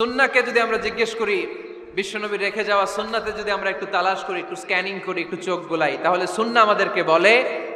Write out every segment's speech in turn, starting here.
সুন্নাহকে যদি আমরা জিজ্ঞেস করি, বিশ্বনবী রেখে যাওয়া সুন্নাতে যদি আমরা একটু তালাশ করি, একটু স্ক্যানিং করি, একটু চোখ গোলাই, তাহলে সুন্নাহ আমাদেরকে বলে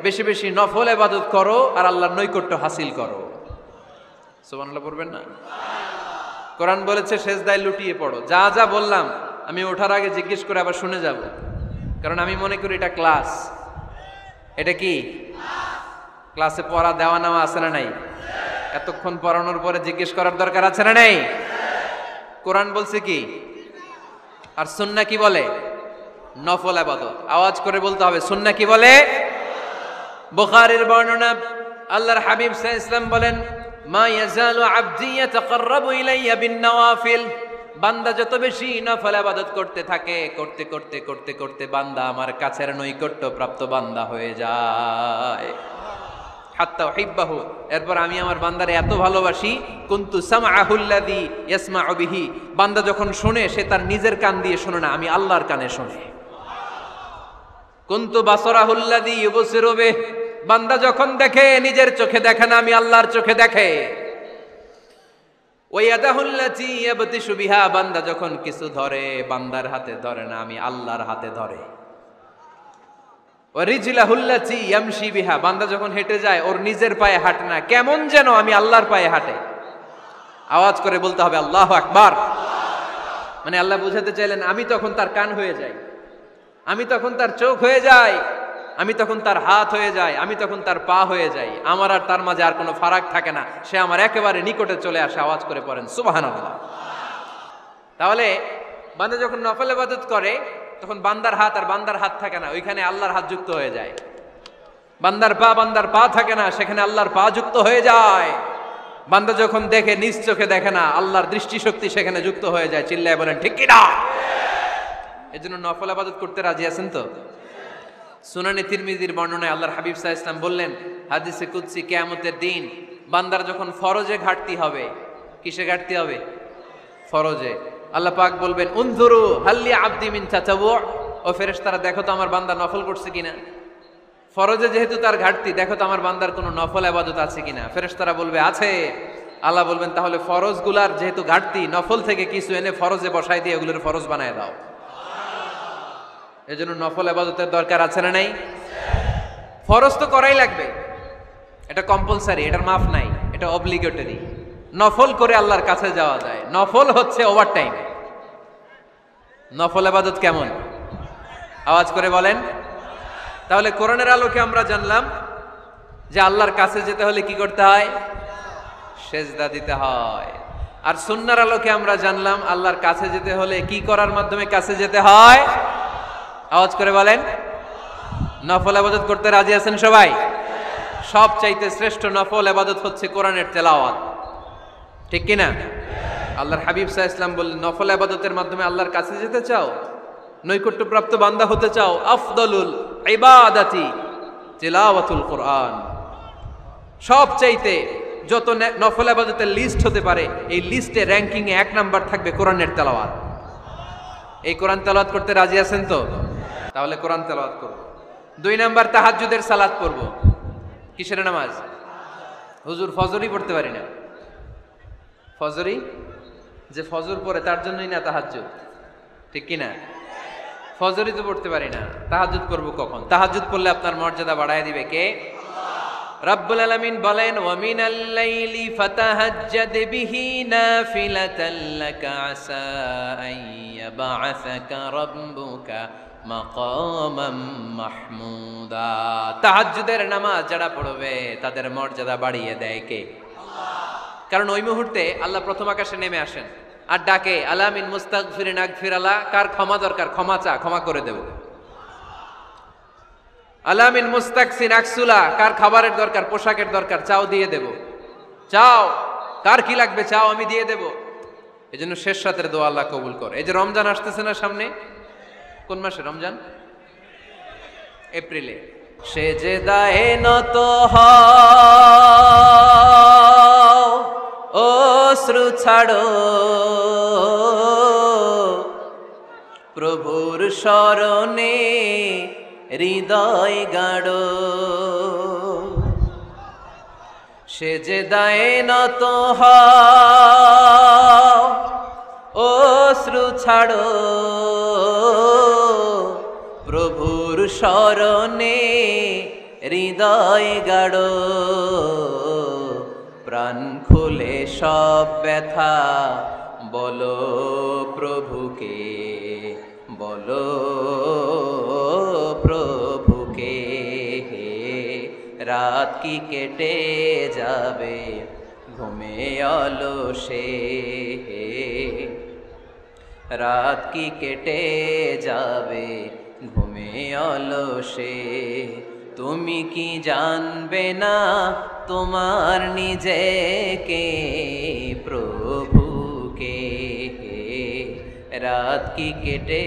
বেশি বেশি নফল ইবাদত করো আর আল্লাহর নৈকট্য হাসিল করো। সুবহানাল্লাহ পড়বেন না? কোরআন বলেছে সেজদায় লুটিয়ে পড়ো। যা যা বললাম আমি ওঠার আগে জিজ্ঞেস করে আবার শুনে যাব, কারণ আমি মনে করি এটা ক্লাস। এটা কি ক্লাসে পড়া দেওয়া নেওয়া আছে না নাই? এতক্ষণ পড়ানোর পরে জিজ্ঞেস করার দরকার আছে না নাই? কোরআন বলছে কি আর সুন্নাহ কি বলে? নফল ইবাদত। আওয়াজ করে বলতে হবে, সুন্নাহ কি বলে? বুখারীর বর্ণনা, আল্লাহর হাবিব সাল্লাল্লাহু আলাইহি ওয়াসাল্লাম বলেন, মা ইয়াজালু আবদি ইয়াতাকাররাবু ইলাইয়া বিন নওয়াফিল। বান্দা যত বেশি নফল ইবাদত করতে থাকে, করতে করতে করতে করতে বান্দা আমার কাছের নৈকট্য প্রাপ্ত বান্দা হয়ে যায়। হাত্তা উহিব্বাহু, এরপর আমি আমার বান্দারে এত ভালোবাসি, কুনতু সামআহুল্লাযী ইয়াসমাউ বিহি। বান্দা যখন শুনে সে তার নিজের কান দিয়ে শুনে না, আমি আল্লাহর কানে শুনে। কুনতু বাসরাহুল্লাযী ইউবসিরু বিহি। বান্দা যখন দেখে নিজের চোখে দেখে না, আমি আল্লাহর চোখে দেখে। ওয়া ইয়াদাহুল্লাতী ইয়াবতিশু বিহা। বান্দা যখন কিছু ধরে বান্দার হাতে ধরে না, আমি আল্লাহর হাতে ধরে। ওয়ারিজলাহুল্লাতী ইয়ামশি বিহা। বান্দা যখন হেঁটে যায় ওর নিজের পায়ে হাঁটে না, কেমন যেন আমি আল্লাহর পায়ে হাঁটে। আওয়াজ করে বলতে হবে আল্লাহু আকবার। মানে আল্লাহ বুঝাতে চাইলেন আমি তখন তার কান হয়ে যাই, আমি তখন তার চোখ হয়ে যাই, আমি তখন তার হাত হয়ে যাই, আমি তখন তার পা হয়ে যাই। আমার আর তার মাঝে আর কোনো ফারাক থাকে না, সে আমার একেবারে নিকটে চলে আসে। আওয়াজ করে পড়েন সুবহানাল্লাহ। তাহলে বান্দা যখন নফল ইবাদত করে তখন বান্দার হাত আর বান্দার হাত থাকে না, ওইখানে আল্লাহর হাত যুক্ত হয়ে যায়। বান্দার পা থাকে না, সেখানে আল্লাহর পা যুক্ত হয়ে যায়। বান্দা যখন দেখে নিজ চোখে দেখে না, আল্লাহর দৃষ্টিশক্তি সেখানে যুক্ত হয়ে যায়। চিল্লায় বলেন ঠিক কি না? এজন্য নফল ইবাদত করতে রাজি আছেন তো? সুনানে তিরমিজির বর্ণনায় আল্লাহর হাবিব সাল্লাল্লাহু আলাইহি ওয়াসাল্লাম বললেন, হাদিসে কুদসি, কিয়ামতের দিন বান্দার যখন ফরজে ঘাটতি হবে, কিসে ঘাটতি হবে? ফরজে। আল্লাহ পাক বলবেন, উনজুরু হাল্লি আবদি মিন তাতাওয়ু। ও ফেরেশতারা দেখো তো আমার বান্দা নফল করছে কিনা। ফরজে যেহেতু তার ঘাটতি, দেখো তো আমার বান্দার কোনো নফল ইবাদত আছে কিনা। ফেরেশতারা বলবে আছে। আল্লাহ বলবেন তাহলে ফরজগুলার যেহেতু ঘাটতি, নফল থেকে কিছু এনে ফরজে বসাই দিয়ে এগুলোর ফরজ বানায় দাও। এজন্য নফল ইবাদতের দরকার আছে না নাই? ফরজ তো করাই লাগবে, এটা কম্পালসারি, এটার মাফ নাই, এটা অব্লিগেটরি। নফল করে আল্লাহর কাছে যাওয়া যায়। নফল হচ্ছে ওভার টাইম। নফল ইবাদত কেমন? আওয়াজ করে বলেন। তাহলে কোরআনের আলোকে আমরা জানলাম যে আল্লাহর কাছে যেতে হলে কি করতে হয়? সেজদা দিতে হয়। আর সুন্নাহর আলোকে আমরা জানলাম আল্লাহর কাছে যেতে হলে কি করার মাধ্যমে কাছে যেতে হয়? আওয়াজ করে বলেন। নফল ইবাদত করতে রাজি আছেন সবাই? সবচাইতে শ্রেষ্ঠ নফল ইবাদত হচ্ছে কোরআনের তেলাওয়াত, ঠিক কি না? আল্লাহর হাবিব সাল্লাল্লাহু আলাইহি ওয়াসাল্লাম বললেন, নফল ইবাদতের মাধ্যমে আল্লাহর কাছে যেতে চাও, নৈকট্যপ্রাপ্ত বান্দা হতে চাও, আফদলুল ইবাদাতি তিলাওয়াতুল কোরআন। সবচাইতে যত নফল ইবাদতের লিস্ট হতে পারে, এই লিস্টে র্যাঙ্কিং এ 1 নাম্বার থাকবে কোরআনের তেলাওয়াত। এই কোরআন তেলাওয়াত করতে রাজি আছেন তো? তাহলে কোরআন তেলাওয়াত করব। 2 নাম্বার তাহাজ্জুদের সালাত পড়ব। কিসের নামাজ? হুজুর ফজরই পড়তে পারি না। ফজরই যে ফজর পড়ে তার জন্যই না তাহাজ্জুদ, ঠিক কি না? ফজরই তো পড়তে পারি না, তাহাজ্জুদ করব কখন? তাহাজ্জুদ পড়লে আপনার মর্যাদা বাড়ায় দিবে কে? রব্বুল আলামিন বলেন, ওয়া মিনাল লাইলি ফাতাহাজ্জাদ বিহি নাফিলাতাল লাকা আসা আন ইয়াবআসাকা রাব্বুকা মাকামাম মাহমুদা। তাহাজ্জুদের নামাজ যারা পড়বে তাদের মর্যাদা বাড়িয়ে দেয় কে? আল্লাহ। কারণ ওই মুহূর্তে আল্লাহ প্রথম আকাশে নেমে আসেন আর ডাকে, আলা মিন মুস্তাগফিরিন আগফিরালা। কার ক্ষমা দরকার? ক্ষমা চা, ক্ষমা করে দেব। আলা মিন মুস্তাকসিন আকসুলা। কার খাবারের দরকার, পোশাকের দরকার, চাও দিয়ে দেব। চাও, কার কি লাগবে চাও, আমি দিয়ে দেব। এজন্য শেষ রাতের দোয়া আল্লাহ কবুল করে। এই যে রমজান আসতেছে না সামনে, কোন মাসে রমজান? এপ্রিলে। সেজদায়ে নত হও, অশ্রু ছাড়ো, প্রভুর শরণে হৃদয় গাড়ো। সেজদায়ে নত হও, ছাড়ো, প্রভুর শরণে হৃদয় গাড়ো, প্রাণ খুলে সব ব্যথা বলো প্রভুকে, বলো প্রভুকে। রাত কি কেটে যাবে ঘুমে অলসে, রাত কি কেটে যাবে ঘুমে অলসে। তুমি কি জানবে না তোমার নিজেকে, প্রভুকে। রাত কি কেটে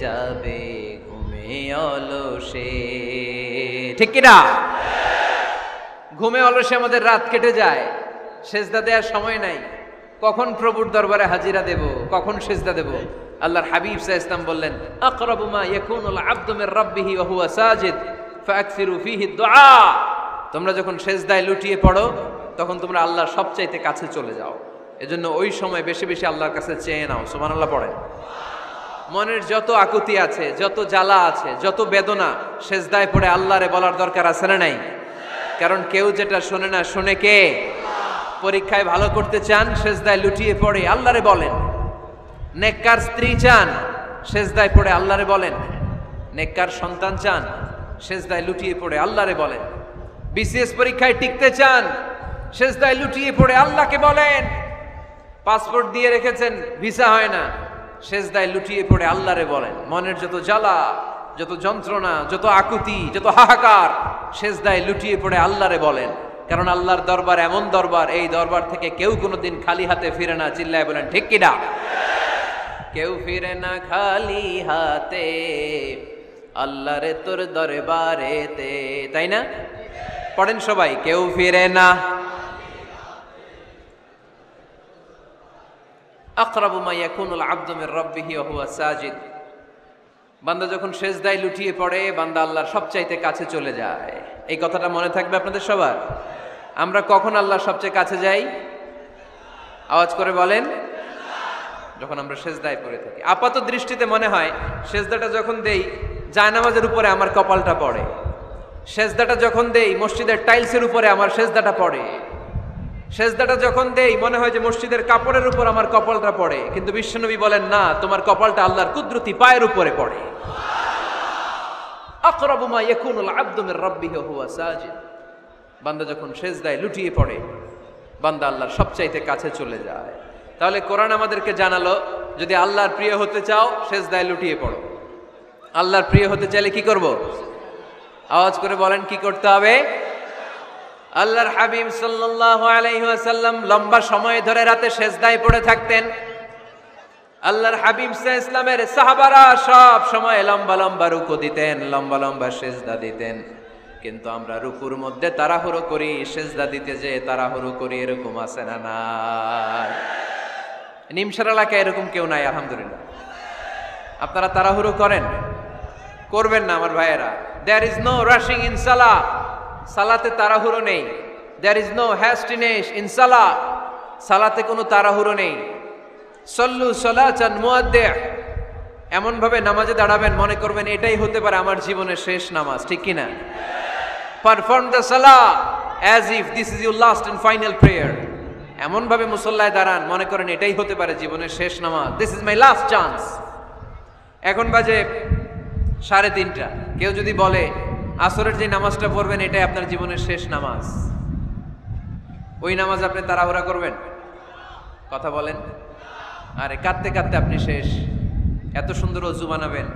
যাবে ঘুমে অলসে, ঠিক কিনা? ঘুমে অলসে আমাদের রাত কেটে যায়, সেজদা দেওয়ার সময় নাই। কখন প্রভুর দরবারে হাজিরা দেব, কখন সেজদা দেব? আল্লাহর হাবিব সাল্লাল্লাহু আলাইহি ওয়াসাল্লাম বললেন, আকরাবু মা ইয়াকুনুল আবদু মির রাব্বিহি ওয়া হুয়া সাজিদ ফাকসিরু ফীহি দুআ। তোমরা যখন সেজদায় লুটিয়ে পড়ো তখন তোমরা আল্লাহর সবচাইতে কাছে চলে যাও, এজন্য ওই সময় বেশি বেশি আল্লাহর কাছে চেয়ে নাও। সুবহানাল্লাহ পড়েন। মনের যত আকুতি আছে, যত জ্বালা আছে, যত বেদনা, সেজদায় পড়ে আল্লাহরে বলার দরকার আছে না নাই? কারণ কেউ যেটা শোনে না, শোনে কে? পরীক্ষায় ভালো করতে চান, সেজদায় লুটিয়ে পড়ে আল্লাহরে বলেন। নেককার স্ত্রী চান, সেজদায় পড়ে আল্লাহরে বলেন। নেককার সন্তান চান, সেজদায় লুটিয়ে পড়ে আল্লাহরে বলেন। বিসিএস পরীক্ষায় টিকতে চান, সেজদায় লুটিয়ে পড়ে আল্লাহকে বলেন। পাসপোর্ট দিয়ে রেখেছেন, ভিসা হয় না, সেজদায় লুটিয়ে পড়ে আল্লাহরে বলেন। মনের যত জ্বালা, যত যন্ত্রণা, যত আকুতি, যত হাহাকার, সেজদায় লুটিয়ে পড়ে আল্লাহরে বলেন। কারণ আল্লাহর দরবার এমন দরবার, এই দরবার থেকে কেউ কোনোদিন খালি হাতে ফিরে না। চিল্লায় বলেন ঠিক কিনা? কেউ ফিরে না খালি হাতে আল্লাহরে তোর দরবারেতে, তাই না? পড়েন সবাই, কেউ ফিরে না। আকরাবু মা ইয়াকুনুল আবদু মির রাব্বিহি ওয়া হুয়া সাজিদ। বান্দা যখন সেজদায় লুটিয়ে পড়ে, বান্দা আল্লাহর সবচাইতে কাছে চলে যায়। এই কথাটা মনে থাকবে আপনাদের সবার। আমরা কখন আল্লাহর সবচেয়ে কাছে যাই? আওয়াজ করে বলেন। যখন আমরা সেজদায় পড়ে থাকি। আপাত দৃষ্টিতে মনে হয় সেজদাটা যখন দেই জায়নামাজের উপরে আমার কপালটা পড়ে, সেজদাটা যখন দেই মসজিদের টাইলসের উপরে আমার সেজদাটা পড়ে, সেজদাটা যখন দেই মনে হয় যে মসজিদের কাপড়ের উপর আমার কপালটা পড়ে। কিন্তু বিশ্বনবী বলেন না, তোমার কপালটা আল্লাহর কুদরতি পায়ের উপরে পড়ে। আকরাবু মা ইয়াকুনুল আবদু মির রাব্বিহি ওয়া হুয়া সাজিদ। বান্দা যখন সেজদায় লুটিয়ে পড়ে, বান্দা আল্লাহর সবচাইতে কাছে চলে যায়। তাহলে কোরআন আমাদেরকে জানালো, যদি আল্লাহর প্রিয় হতে চাও সেজদায় লুটিয়ে পড়ো। আল্লাহর প্রিয় হতে চাইলে কি করব? আওয়াজ করে বলেন, কি করতে হবে? আল্লাহর হাবিব সাল্লাল্লাহু আলাইহি ওয়াসাল্লাম লম্বা সময় ধরে রাতে সেজদায় পড়ে থাকতেন। আল্লাহর হাবিব সাল্লাল্লাহু আলাইহি ওয়াসাল্লামের সাহাবারা সব সময় লম্বা লম্বা রুকু দিতেন, লম্বা লম্বা সেজদা দিতেন। কিন্তু আমরা রুকুর মধ্যে তাড়াহুড়ো করি, সেজদা দিতে যে তাড়াহুড়ো করি, এরকম আছে না নাই? নিমসার এলাকায় এরকম কেউ নাই আলহামদুলিল্লাহ। আপনারা তাড়াহুড়ো করেন? করবেন না আমার ভাইয়েরা। There is no rushing in salah. সালাতে তাড়াহুড়ো নেই। There is no hastiness in salah. সালাতে কোনো তাড়াহুড়ো নেই। সল্লু সালাতান মুআদ্দি'। এমন ভাবে নামাজে দাঁড়াবেন মনে করবেন এটাই হতে পারে আমার জীবনের শেষ নামাজ, ঠিক কি না? Perform the salah as if this is your last and final prayer. এমন ভাবে মুসল্লায় দাঁড়ান মনে করেন এটাই হতে পারে জীবনের শেষ নামাজ। This is my last chance. এখন বাজে 3:30। কেউ যদি বলে আসরের যে নামাজটা পড়বেন এটাই আপনার জীবনের শেষ নামাজ, ওই নামাজ আপনি তাড়াহুড়া করবেন? কথা বলেন। আরে কাঁদতে কাঁদতে আপনি শেষ। এত সুন্দর ওযু বানাবেন,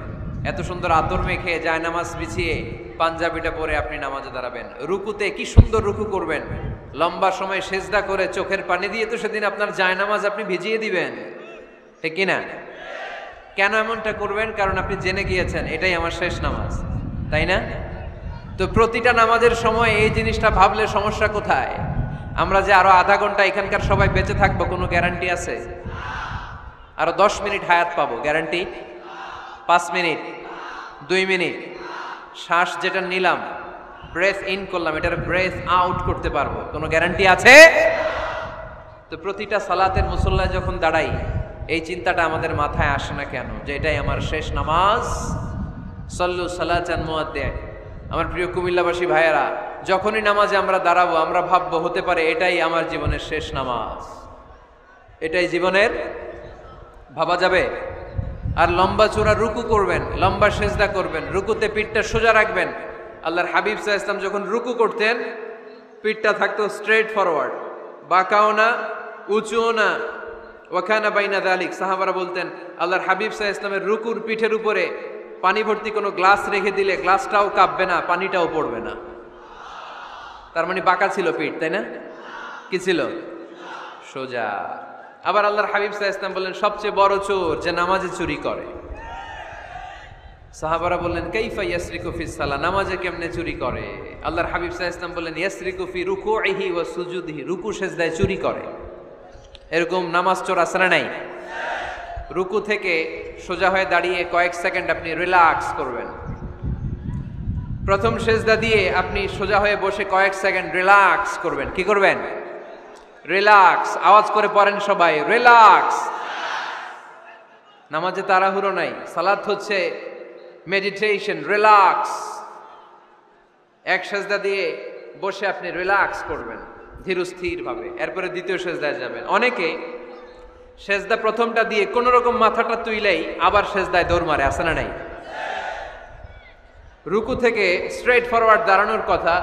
এত সুন্দর আতর মেখে যায় নামাজ বিছিয়ে পাঞ্জাবিটা পরে আপনি নামাজে দাঁড়াবেন। রুকুতে কি সুন্দর রুকু করবেন, লম্বা সময় সেজদা করে চোখের পানি দিয়ে তো সেদিন আপনার জায়নামাজ আপনি ভিজিয়ে দিবেন, ঠিক কি না? কেন এমনটা করবেন? কারণ আপনি জেনে গিয়েছেন এটাই আমার শেষ নামাজ, তাই না? তো প্রতিটা নামাজের সময় এই জিনিসটা ভাবলে সমস্যা কোথায়? আমরা যে আরো আধা ঘন্টা এখানকার সবাই বেঁচে থাকবো কোনো গ্যারান্টি আছে? আরো 10 মিনিট হায়াত পাবো, গ্যারান্টি? 5 মিনিট, 2 মিনিট, শ্বাস যেটা নিলাম, ব্রেথ ইন করলাম, এটার ব্রেথ আউট করতে পারবো, কোনো গ্যারান্টি আছে? তো প্রতিটা সালাতের মুসল্লায় যখন দাঁড়াই এই চিন্তাটা আমাদের মাথায় আসে না কেন যে এটাই আমার শেষ নামাজ? সল্লু সালাতান মুআদ্দিন। আমার প্রিয় কুমিল্লাবাসী ভাইয়েরা, যখনই নামাজে আমরা দাঁড়াবো আমরা ভাববো হতে পারে এটাই আমার জীবনের শেষ নামাজ, এটাই জীবনের, ভাবা যাবে? আর লম্বা চূড়া রুকু করবেন, লম্বা সেজদা করবেন, রুকুতে পিঠটা সোজা রাখবেন। আল্লাহর হাবিব সাল্লাল্লাহু আলাইহি ওয়াসাল্লাম যখন রুকু করতেন পিঠটা থাকতো স্ট্রেট ফরওয়ার্ড, বাঁকাও না উঁচুও না, ওয়াকানা বাইনা যালিক। সাহাবারা বলতেন আল্লাহর হাবিব সাল্লাল্লাহু আলাইহি ওয়াসাল্লামের রুকুর পিঠের উপরে পানি ভর্তি কোনো গ্লাস রেখে দিলে গ্লাসটাও কাঁপবে না, পানিটাও পড়বে না। তার মানে বাঁকা ছিল পিঠ, তাই না? কি ছিল? সোজা। আবার আল্লাহর হাবিব সাল্লাল্লাহু আলাইহি ওয়াসাল্লাম বললেন সবচেয়ে বড় চোর যে নামাজে চুরি করে। সাহাবারা বললেন কাইফা ইয়াসরিকু ফিস সালাহ, নামাজে কেমনে চুরি করে? আল্লাহর হাবিব সাল্লাল্লাহু আলাইহি ওয়াসাল্লাম বললেন ইয়াসরিকু ফি রুকুইহি ওয়া সুজুদিহি, রুকু সেজদায় চুরি করে। এরকম নামাজ চোর আছে না নাই? রুকু থেকে সোজা হয়ে দাঁড়িয়ে কয়েক সেকেন্ড আপনি রিল্যাক্স করবেন। প্রথম সেজদা দিয়ে আপনি সোজা হয়ে বসে কয়েক সেকেন্ড রিল্যাক্স করবেন। কি করবেন? রিল্যাক্স। আওয়াজ করে পড়েন সবাই, রিল্যাক্স। নামাজে তাড়াহুড়ো নাই, সালাত হচ্ছে মেডিটেশন, রিল্যাক্স। এক সেজদা দিয়ে বসে আপনি রিল্যাক্স করবেন ধীরস্থির ভাবে, এরপরে দ্বিতীয় সেজদায় যাবেন। অনেকে সেজদা প্রথমটা দিয়ে কোন রকম মাথাটা তুইলেই আবার সেজদায় দৌড় মারে, আছে না নাই? রুকু থেকে স্ট্রেট ফরওয়ার্ড দাঁড়ানোর কথা,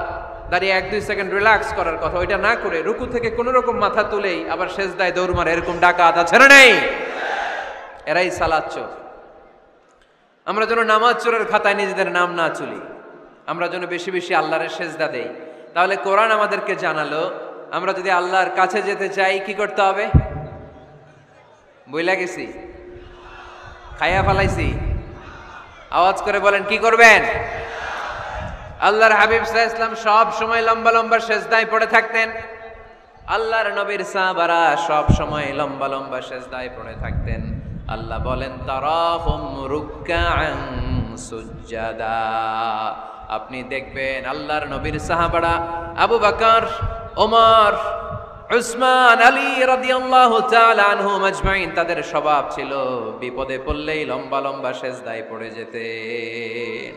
দাঁড়িয়ে 1-2 সেকেন্ড রিল্যাক্স করার কথা, ওইটা না করে রুকু থেকে কোন রকম মাথা তুলেই আবার সেজদায় দৌড় মারে, এরকম ডাকাত আছে না নাই? এরাই সালাত চোর। আমরা যেন নামাজ চোরের খাতায় নিজেদের নাম না তুলি, আমরা যেন বেশি বেশি আল্লাহর সেজদা দেই। তাহলে কোরআন আমাদেরকে জানালো আমরা যদি আল্লাহর কাছে যেতে চাই কি করতে হবে? বইলা গেছি, খাইয়া ফালাইছি? আওয়াজ করে বলেন কি করবেন? আল্লাহর হাবিব সাল্লাল্লাহু আলাইহি ওয়াসাল্লাম সব সময় লম্বা লম্বা সেজদায় পড়ে থাকতেন। আল্লাহর নবীর সাহাবারা সব সময় লম্বা লম্বা সেজদায় পড়ে থাকতেন। আল্লাহ বলেন তারাহুম রুকআন সুজদা। আপনি দেখবেন আল্লাহর নবীর সাহাবারা আবু বকর, ওমর, উসমান, আলী রাদিয়াল্লাহু তাআলা আনহুম আজমাইন, তাদের স্বভাব ছিল বিপদে পড়লেই লম্বা লম্বা সেজদায় পড়ে যেতেন।